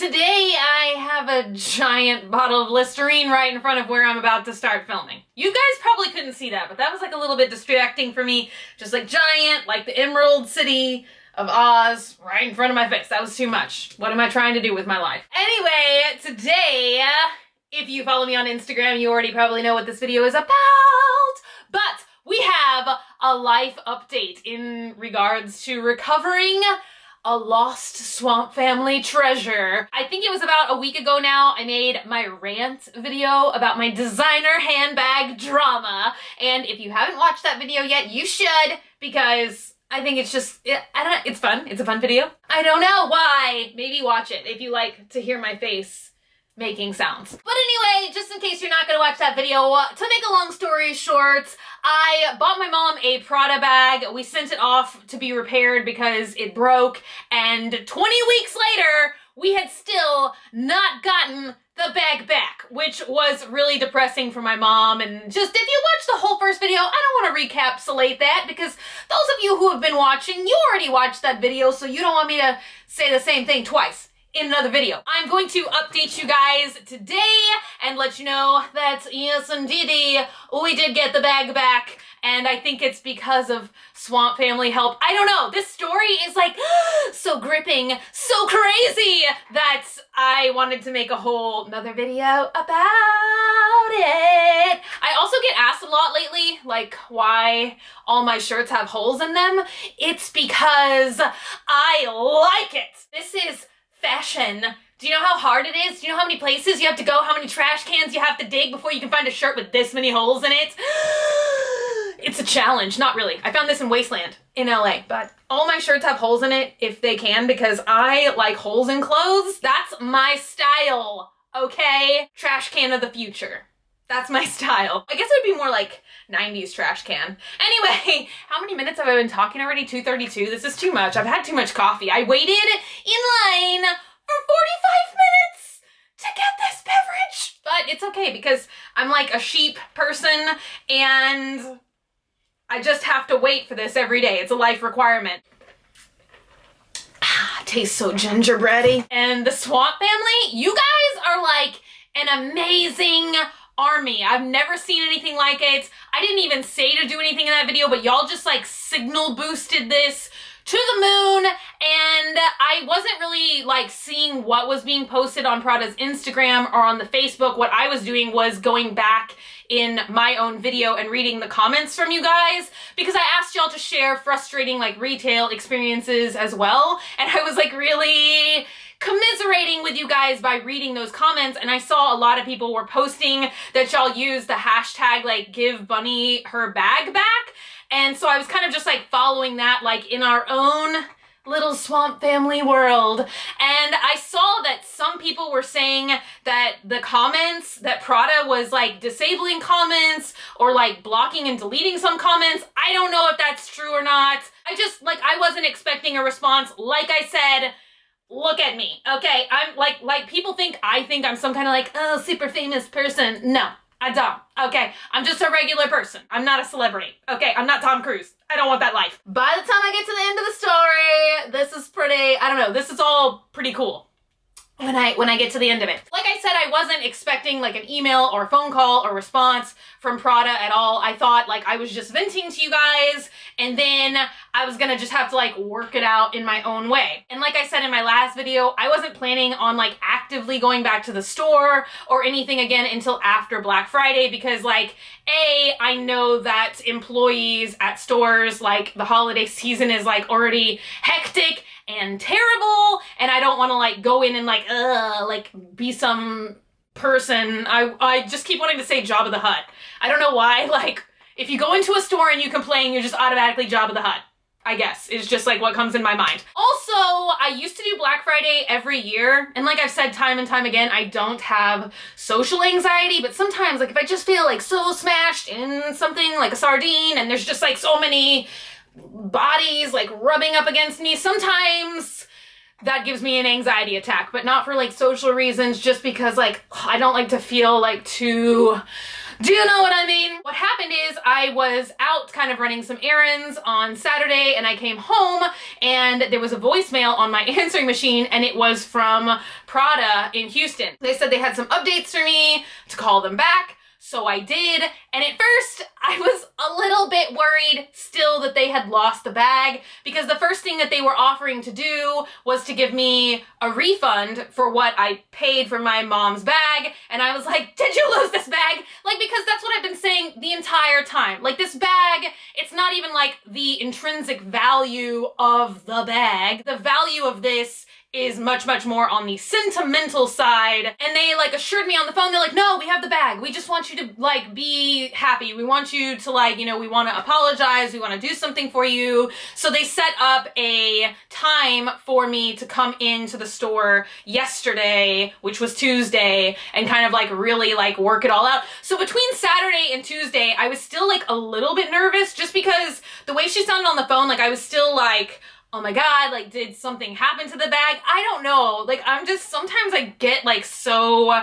today I have a giant bottle of Listerine right in front of where I'm about to start filming. You guys probably couldn't see that, but that was like a little bit distracting for me. Just like giant, like the Emerald City of Oz right in front of my face. That was too much. What am I trying to do with my life? Anyway, today, if you follow me on Instagram, you already probably know what this video is about, but we have a life update in regards to recovering a lost swamp family treasure. I think it was about a week ago now, I made my rant video about my designer handbag drama. And if you haven't watched that video yet, you should, because I think it's just, it's fun. It's a fun video. I don't know why. Maybe watch it if you like to hear my face making sounds. But anyway, just in case you're not gonna watch that video, to make a long story short, I bought my mom a Prada bag. We sent it off to be repaired because it broke, and 20 weeks later, we had still not gotten the bag back, which was really depressing for my mom. And just, if you watch the whole first video, I don't want to recapsulate that, because those of you who have been watching, you already watched that video, so you don't want me to say the same thing twice in another video. I'm going to update you guys today and let you know that yes indeedy, we did get the bag back, and I think it's because of swamp family help. I don't know, this story is like so gripping, so crazy, that I wanted to make a whole nother video about it. I also get asked a lot lately, like, why all my shirts have holes in them. It's because I like it. This is fashion. Do you know how hard it is? Do you know how many places you have to go? How many trash cans you have to dig before you can find a shirt with this many holes in it? It's a challenge. Not really. I found this in Wasteland in LA, but all my shirts have holes in it if they can, because I like holes in clothes. That's my style, okay? Trash can of the future. That's my style. I guess it would be more like 90s trash can. Anyway, how many minutes have I been talking already? 2:32. This is too much. I've had too much coffee. I waited in line for 45 minutes to get this beverage. But it's okay, because I'm like a sheep person and I just have to wait for this every day. It's a life requirement. Tastes so gingerbready. And the swamp family, you guys are like an amazing army. I've never seen anything like it. I didn't even say to do anything in that video, but y'all just like signal boosted this to the moon, and I wasn't really like seeing what was being posted on Prada's Instagram or on the Facebook. What I was doing was going back in my own video and reading the comments from you guys, because I asked y'all to share frustrating like retail experiences as well, and I was like really commiserating with you guys by reading those comments. And I saw a lot of people were posting that y'all use the hashtag like give Bunny her bag back, and so I was kind of just like following that like in our own little swamp family world. And I saw that some people were saying that the comments, that Prada was like disabling comments or like blocking and deleting some comments. I don't know if that's true or not. I wasn't expecting a response. Like I said, look at me, okay? I'm like people think I think I'm some kind of like, oh, super famous person. No, I don't, okay? I'm just a regular person. I'm not a celebrity, okay? I'm not Tom Cruise. I don't want that life. By the time I get to the end of the story, this is pretty, I don't know, this is all pretty cool when I get to the end of it. Like I said, I wasn't expecting like an email or a phone call or response from Prada at all. I thought like I was just venting to you guys, and then I was gonna just have to like work it out in my own way. And like I said in my last video, I wasn't planning on like actively going back to the store or anything again until after Black Friday, because like, I know that employees at stores, like the holiday season is like already hectic and terrible, and I don't want to like go in and like be some person. I just keep wanting to say Jabba the Hutt. I don't know why. Like, if you go into a store and you complain, you're just automatically Jabba the Hutt, I guess. It's just like what comes in my mind. Also, I used to do Black Friday every year, and like I've said time and time again, I don't have social anxiety, but sometimes like if I just feel like so smashed in something like a sardine and there's just like so many bodies like rubbing up against me, sometimes that gives me an anxiety attack, but not for like social reasons, just because like I don't like to feel like too Do you know what I mean? What happened is I was out kind of running some errands on Saturday and I came home and there was a voicemail on my answering machine and it was from Prada in Houston. They said they had some updates for me to call them back. So I did, and at first I was a little bit worried still that they had lost the bag, because the first thing that they were offering to do was to give me a refund for what I paid for my mom's bag, and I was like, did you lose this bag? Like, because that's what I've been saying the entire time. Like, this bag, it's not even like the intrinsic value of the bag. The value of this is much, much more on the sentimental side. And they like assured me on the phone, they're like, no, we have the bag. We just want you to like be happy. We want you to like, you know, we want to apologize. We want to do something for you. So they set up a time for me to come into the store yesterday, which was Tuesday, and kind of like really like work it all out. So between Saturday and Tuesday, I was still like a little bit nervous just because the way she sounded on the phone, like I was still like, oh my God, like, did something happen to the bag? I don't know. Like, sometimes I get like so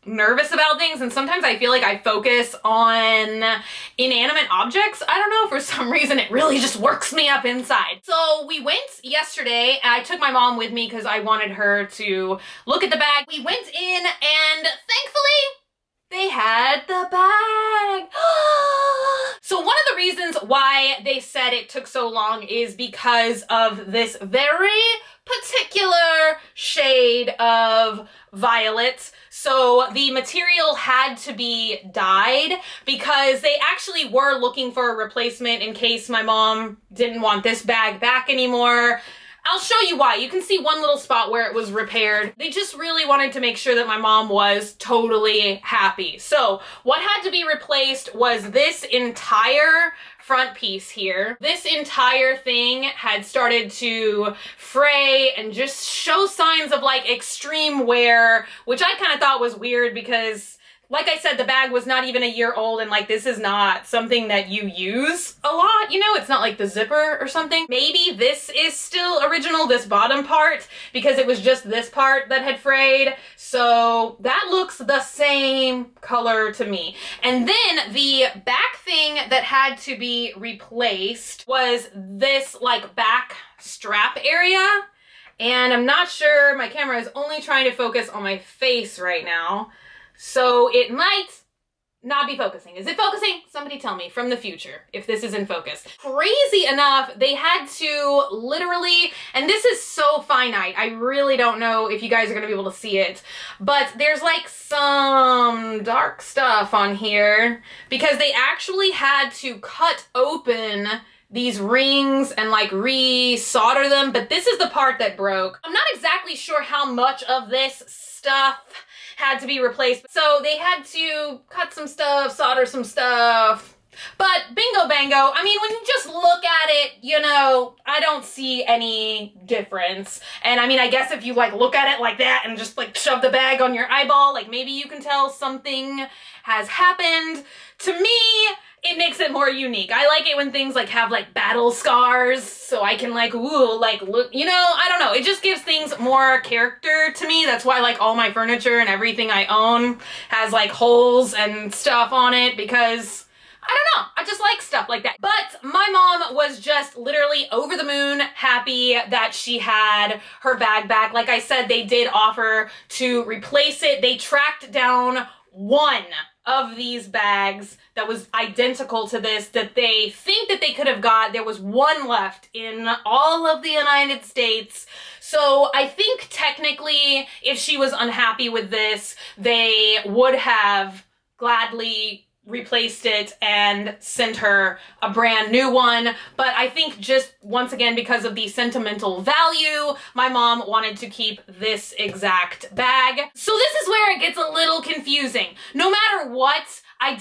nervous about things, and sometimes I feel like I focus on inanimate objects. I don't know, for some reason it really just works me up inside. So we went yesterday, and I took my mom with me because I wanted her to look at the bag. We went in, and thankfully, they had the bag. So one of the reasons why they said it took so long is because of this very particular shade of violet. So the material had to be dyed because they actually were looking for a replacement in case my mom didn't want this bag back anymore. I'll show you why. You can see one little spot where it was repaired. They just really wanted to make sure that my mom was totally happy. So what had to be replaced was this entire front piece here. This entire thing had started to fray and just show signs of like extreme wear, which I kind of thought was weird because, like I said, the bag was not even a year old, and like this is not something that you use a lot, you know? It's not like the zipper or something. Maybe this is still original, this bottom part, because it was just this part that had frayed. So that looks the same color to me. And then the back thing that had to be replaced was this like back strap area. And I'm not sure, my camera is only trying to focus on my face right now. So it might not be focusing. Is it focusing? Somebody tell me from the future if this is in focus. Crazy enough, they had to literally, and this is so finite, I really don't know if you guys are gonna be able to see it, but there's like some dark stuff on here because they actually had to cut open these rings and like re-solder them, but this is the part that broke. I'm not exactly sure how much of this stuff had to be replaced. So they had to cut some stuff, solder some stuff, but bingo bango. I mean, when you just look at it, you know, I don't see any difference. And I mean, I guess if you like look at it like that and just like shove the bag on your eyeball, like maybe you can tell something has happened. To me, it makes it more unique. I like it when things like have like battle scars, so I can like, ooh, like look, you know, I don't know. It just gives things more character to me. That's why like all my furniture and everything I own has like holes and stuff on it, because I don't know, I just like stuff like that. But my mom was just literally over the moon happy that she had her bag back. Like I said, they did offer to replace it. They tracked down one of these bags that was identical to this that they think that they could have got. There was one left in all of the United States. So I think technically if she was unhappy with this, they would have gladly replaced it and sent her a brand new one. But I think just once again, because of the sentimental value, my mom wanted to keep this exact bag. So this is where it gets a little confusing. No matter what, I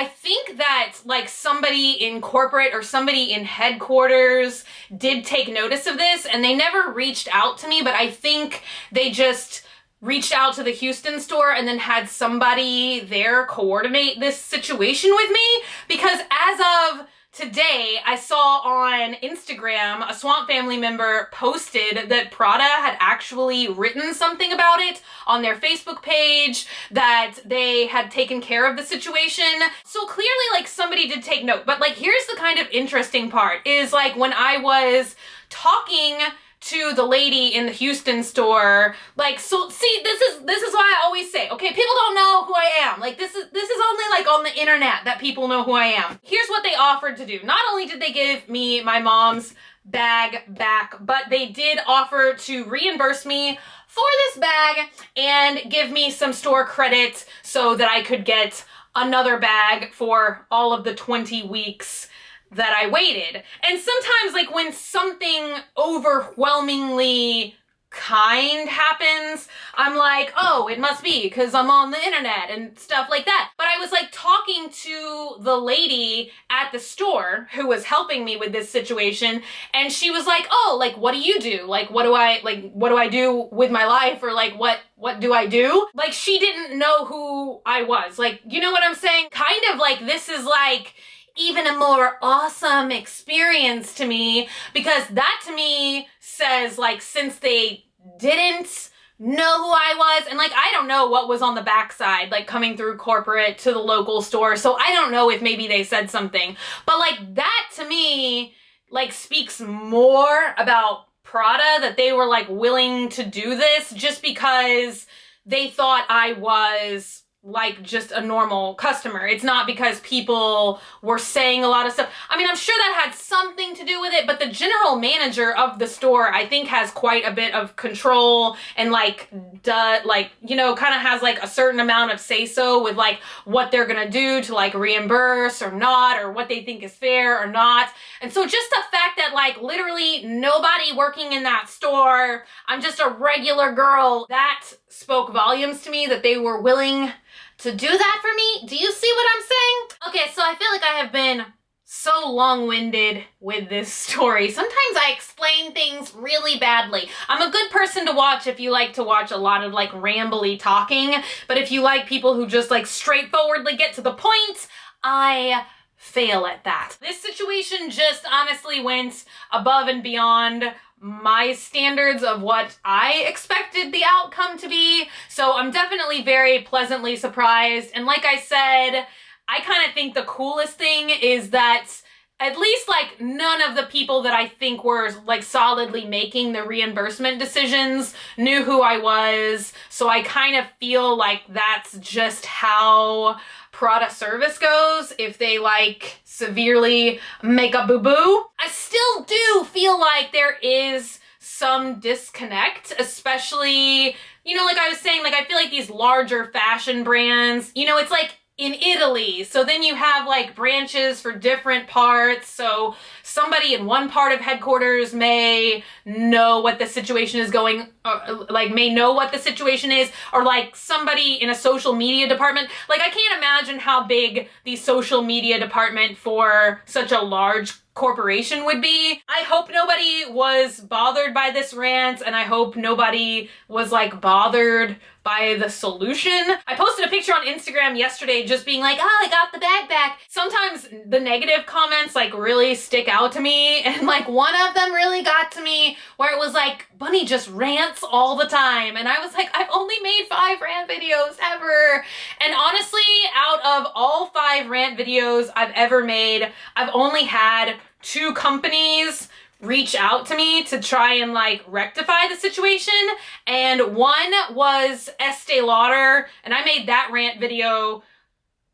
think that like somebody in corporate or somebody in headquarters did take notice of this, and they never reached out to me, but I think they just reached out to the Houston store and then had somebody there coordinate this situation with me, because as of today I saw on Instagram a Swamp family member posted that Prada had actually written something about it on their Facebook page, that they had taken care of the situation. So clearly like somebody did take note. But like here's the kind of interesting part is like when I was talking to the lady in the Houston store, like, so see, this is why I always say, okay, people don't know who I am. Like this is only like on the internet that people know who I am. Here's what they offered to do. Not only did they give me my mom's bag back, but they did offer to reimburse me for this bag and give me some store credit so that I could get another bag for all of the 20 weeks that I waited. And sometimes like when something overwhelmingly kind happens, I'm like, oh, it must be because I'm on the internet and stuff like that. But I was like talking to the lady at the store who was helping me with this situation, and she was like, oh, like, what do you do? Like, what do I do with my life? Or like, what do I do? Like, she didn't know who I was. Like, you know what I'm saying? Kind of like this is like even a more awesome experience to me, because that to me says like, since they didn't know who I was, and like I don't know what was on the backside, like coming through corporate to the local store, so I don't know if maybe they said something, but like that to me like speaks more about Prada, that they were like willing to do this just because they thought I was like just a normal customer. It's not because people were saying a lot of stuff. I mean, I'm sure that had something to do with it, but the general manager of the store, I think, has quite a bit of control and like, you know, kind of has like a certain amount of say-so with like what they're gonna do to like reimburse or not, or what they think is fair or not. And so just the fact that like literally nobody working in that store, I'm just a regular girl, that spoke volumes to me that they were willing to do that for me. Do you see what I'm saying? Okay, so I feel like I have been so long-winded with this story. Sometimes I explain things really badly. I'm a good person to watch if you like to watch a lot of like rambly talking, but if you like people who just like straightforwardly get to the point, I fail at that. This situation just honestly went above and beyond my standards of what I expected the outcome to be. So I'm definitely very pleasantly surprised. And like I said, I kind of think the coolest thing is that at least like none of the people that I think were like solidly making the reimbursement decisions knew who I was. So I kind of feel like that's just how Prada service goes if they like severely make a boo-boo. I still do feel like there is some disconnect, especially, you know, like I was saying, like I feel like these larger fashion brands, you know, it's like in Italy, so then you have like branches for different parts, so somebody in one part of headquarters may know what the situation is going, like may know what the situation is, or like somebody in a social media department. Like I can't imagine how big the social media department for such a large corporation would be. I hope nobody was bothered by this rant, and I hope nobody was like bothered by the solution. I posted a picture on Instagram yesterday just being like, oh, I got the bag back. Sometimes the negative comments like really stick out to me, and like one of them really got to me where it was like, Bunny just rants all the time. And I was like, I've only made 5 rant videos ever. And honestly, out of all 5 rant videos I've ever made, I've only had 2 companies reach out to me to try and like rectify the situation, and one was Estee Lauder, and I made that rant video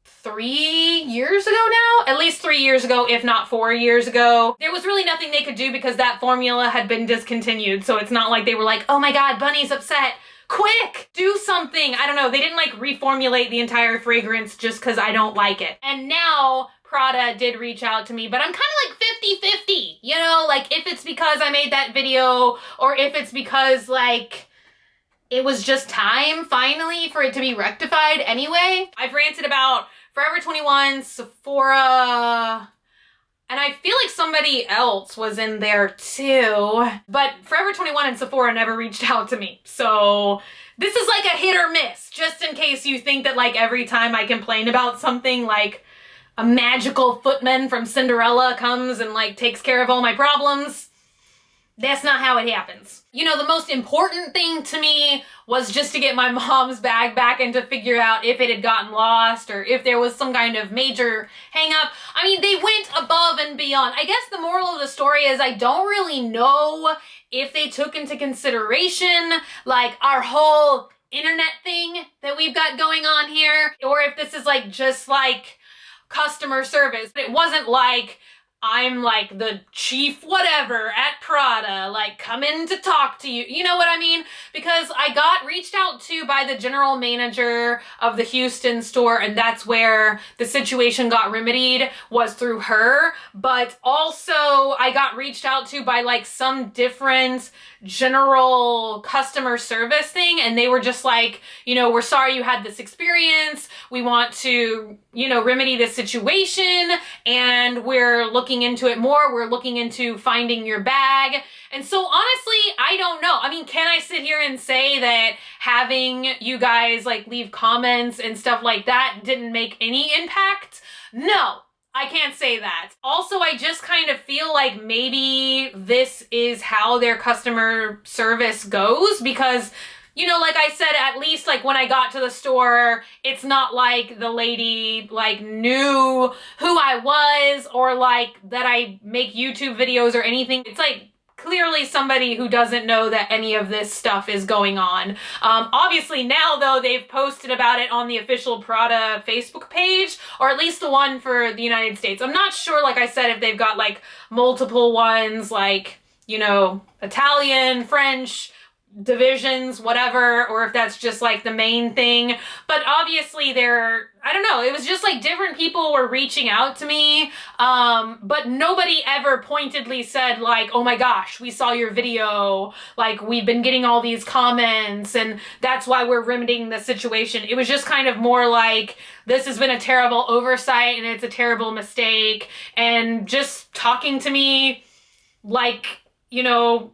3 years ago now, at least 3 years ago, if not 4 years ago. There was really nothing they could do because that formula had been discontinued, so it's not like they were like, oh my god, Bunny's upset, quick, do something. I don't know, they didn't like reformulate the entire fragrance just because I don't like it. And now Prada did reach out to me, but I'm kind of like 50-50, you know, like if it's because I made that video or if it's because like it was just time finally for it to be rectified anyway. I've ranted about Forever 21, Sephora, and I feel like somebody else was in there too, but Forever 21 and Sephora never reached out to me. So this is like a hit or miss, just in case you think that like every time I complain about something, like a magical footman from Cinderella comes and like takes care of all my problems. That's not how it happens. You know, the most important thing to me was just to get my mom's bag back and to figure out if it had gotten lost or if there was some kind of major hang up. I mean, they went above and beyond. I guess the moral of the story is I don't really know if they took into consideration like our whole internet thing that we've got going on here, or if this is like just like customer service. It wasn't like I'm like the chief whatever at Prada, like come in to talk to you. You know what I mean? Because I got reached out to by the general manager of the Houston store, and that's where the situation got remedied, was through her. But also I got reached out to by like some different general customer service thing, and they were just like, you know, we're sorry you had this experience. We want to, you know, remedy this situation, and we're looking into it more. We're looking into finding your bag. And so honestly, I don't know. I mean, can I sit here and say that having you guys like leave comments and stuff like that didn't make any impact? No. I can't say that. Also, I just kind of feel like maybe this is how their customer service goes because, you know, like I said, at least like when I got to the store, it's not like the lady like knew who I was or like that I make YouTube videos or anything. It's like clearly somebody who doesn't know that any of this stuff is going on. Obviously now though, they've posted about it on the official Prada Facebook page, or at least the one for the United States. I'm not sure, like I said, if they've got like multiple ones, like, you know, Italian, French, divisions, whatever, or if that's just like the main thing. But obviously I don't know, it was just like different people were reaching out to me, but nobody ever pointedly said like, oh my gosh, we saw your video, like we've been getting all these comments and that's why we're remedying the situation. It was just kind of more like, this has been a terrible oversight and it's a terrible mistake, and just talking to me like, you know,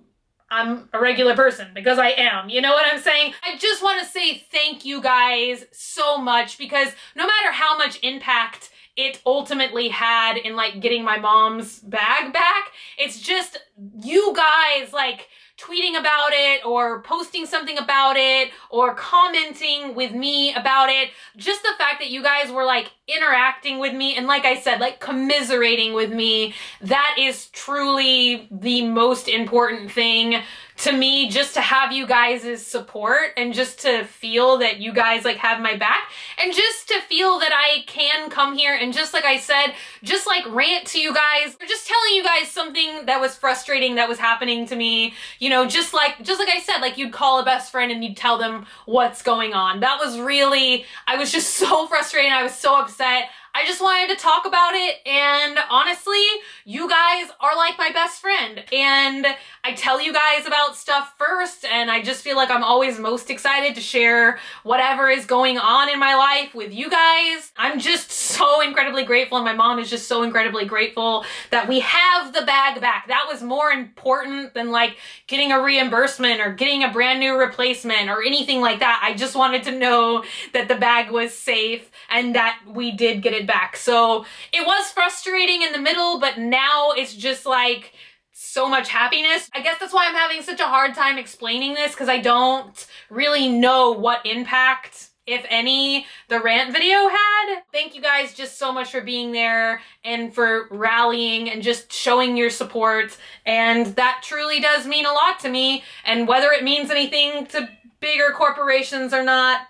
I'm a regular person, because I am. You know what I'm saying? I just want to say thank you guys so much, because no matter how much impact it ultimately had in like getting my mom's bag back, it's just you guys like tweeting about it or posting something about it or commenting with me about it. Just the fact that you guys were like interacting with me and, like I said, like commiserating with me, that is truly the most important thing to me, just to have you guys' support and just to feel that you guys like have my back, and just to feel that I can come here and just like I said, just like rant to you guys, or just telling you guys something that was frustrating that was happening to me, you know, just like I said, like you'd call a best friend and you'd tell them what's going on. That was really, I was just so frustrated. I was so upset. I just wanted to talk about it, and honestly, you guys are like my best friend, and I tell you guys about stuff first, and I just feel like I'm always most excited to share whatever is going on in my life with you guys. I'm just so incredibly grateful, and my mom is just so incredibly grateful that we have the bag back. That was more important than like getting a reimbursement or getting a brand new replacement or anything like that. I just wanted to know that the bag was safe and that we did get it back. So it was frustrating in the middle, but now it's just like so much happiness. I guess that's why I'm having such a hard time explaining this, because I don't really know what impact, if any, the rant video had. Thank you guys just so much for being there and for rallying and just showing your support, and that truly does mean a lot to me. And whether it means anything to bigger corporations or not,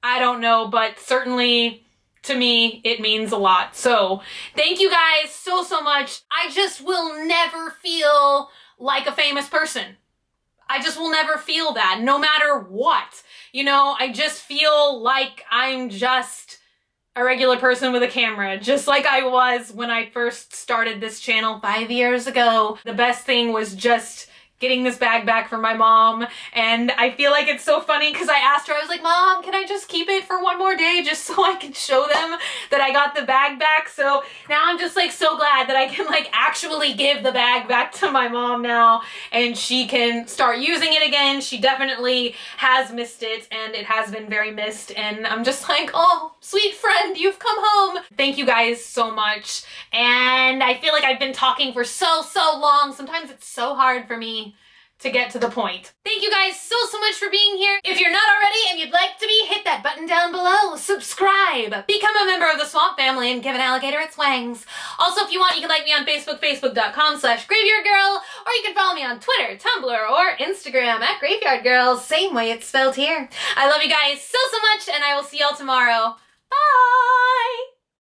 I don't know, but certainly to me, it means a lot. So thank you guys so, so much. I just will never feel like a famous person. I just will never feel that, no matter what. You know, I just feel like I'm just a regular person with a camera, just like I was when I first started this channel 5 years ago. The best thing was just getting this bag back from my mom, and I feel like it's so funny because I asked her, I was like, Mom, can I just keep it for one more day just so I can show them that I got the bag back? So now I'm just like so glad that I can like actually give the bag back to my mom now, and she can start using it again. She definitely has missed it, and it has been very missed, and I'm just like, oh, sweet friend, you've come home. Thank you guys so much, and I feel like I've been talking for so long. Sometimes it's so hard for me to get to the point. Thank you guys so much for being here. If you're not already and you'd like to be, hit that button down below. Subscribe. Become a member of the Swamp Family and give an alligator its wings. Also, if you want, you can like me on Facebook, facebook.com/graveyardgirl, or you can follow me on Twitter, Tumblr, or Instagram @graveyardgirls, same way it's spelled here. I love you guys so much, and I will see y'all tomorrow.